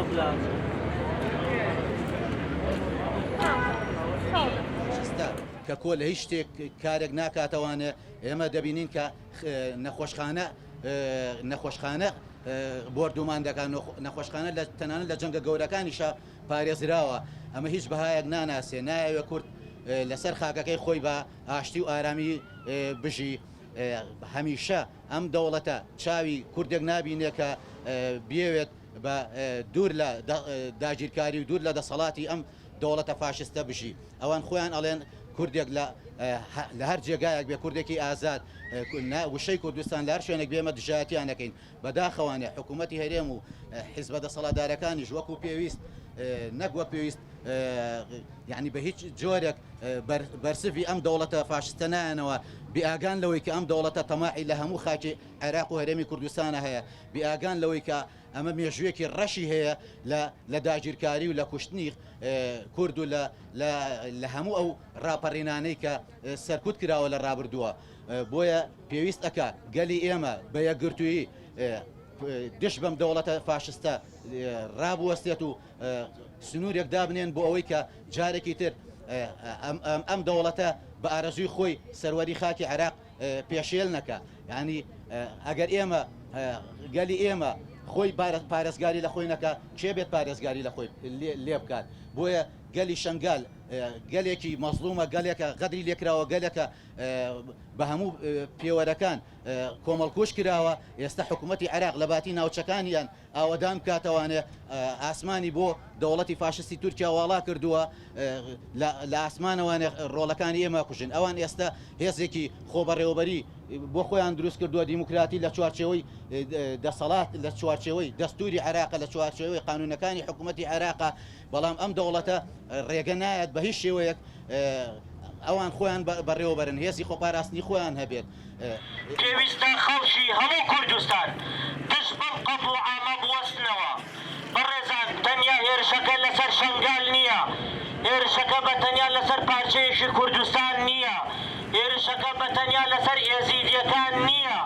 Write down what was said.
بلا کە کۆ لە هیچ شتێک کارێک ناکاتەوانێ ئێمە دەبینین کە نەخۆشخانە بردومان دەکات نەخۆشخانە لە تەنانەت لە جەنگە گەورەکانیشە پارێزراوە ئەمە هیچ بەهایەک ناناسێ نایەوێ کورد لەسەر خاکەکەی خۆی بە ئاشتی و ئارامی بژی هەمیشە ئەم دەوڵەتە چاوی کوردێک نابینێ کە بێوێت بە دوور لە داگیرکاری و دوور لە دەسەڵاتی ئەم دەوڵەتە فاشستە بژی ئەوان خۆیان ئەڵێن کوردێک لە هەر جێگایەک بێ کوردێکی ئازاد وشەی کوردستان لە هەر شوێنێک بێمە دژایەتیانەکەین بەداخەوانێ حکوومەتی هەرێم و حیزبە دەسەڵاتدارەکانیش وەکو پێویست نەگوە پێویست یعنی بە هیچ جۆرێک بەرسفی ئەم دەوڵەتە فاشستە نایەنەوە بیئاگان لەوەی کە ئەم دەوڵەتە تەماعی لە هەموو خاکی عێراق و هەرێمی کوردستانە هەیە بیئاگان لەوەی کە ئەمە مێژوویەکی ڕەشی هەیە لە داگیرکاری و لە کوشتنی کورد و لە هەموو ئەو ڕاپەڕینانەی کە سەرکوت کراوە لە ڕابردووە بۆیە پێویست ئەکا گەلی ئێمە بە یەکگرتووی دش بەم دەوڵەتە فاشستە ڕابوەستێت و سنوورێک دابنێن بۆ ئەوەی کە جارێکی تر ئەم دەوڵەتە بە ئارەزوی خۆی سەروەری خاکی عێراق پێشێل نەکە یعنی ئەگەر ئێمە گەلی ئێمە خۆی پارێزگاری لە خۆی نەکە کێ بێت پارێزگاری لە خۆی لێ بکات بۆیە گەلی شەنگال گەلێکی مەزلومە گەلێکە غەدری لێکراوە گەلێکە بە هەموو پێوەرەکان کۆمەڵکوش کراوە ئێستا حکوومەتی عێراق لە باتی ناوچەکانیان ئاوەدان کاتەوانێ ئاسمانی بۆ دەوڵەتی فاشستی تورکیا واڵا کردووە لە ئاسمانەوانێ ڕۆڵەکانی ئێمە کوژن ئەوان ئێستا هێزێکی خۆبەڕێوەبەری بۆ خۆیان دروست کردووە دیموکراتی لە چوارچێوەی دەسەڵات لە چوارچێوەی دەستوری عێراق لە چوارچێوەی قانونەکانی حکوومەتی عێراق بەڵام ئەم دەوڵەتە ڕێگە نایەت بە هیچ شێوەیەک ئەوان خۆیان بەڕێوەبەرن هێزی خۆپاراستنی خۆیان هەبێت پێویستە خەڵکی هەموو کوردستان دشت بەم قەف و عامە بوەستنەوە بەڕێزان تەنیا هێرشەکە لەسەر شەنگال نییە هێرشەکە بە تەنیا لەسەر پارچەیەکی کوردستان نییە هێرشەکە بە تەنیا لەسەر ئێزیدیەکان نییە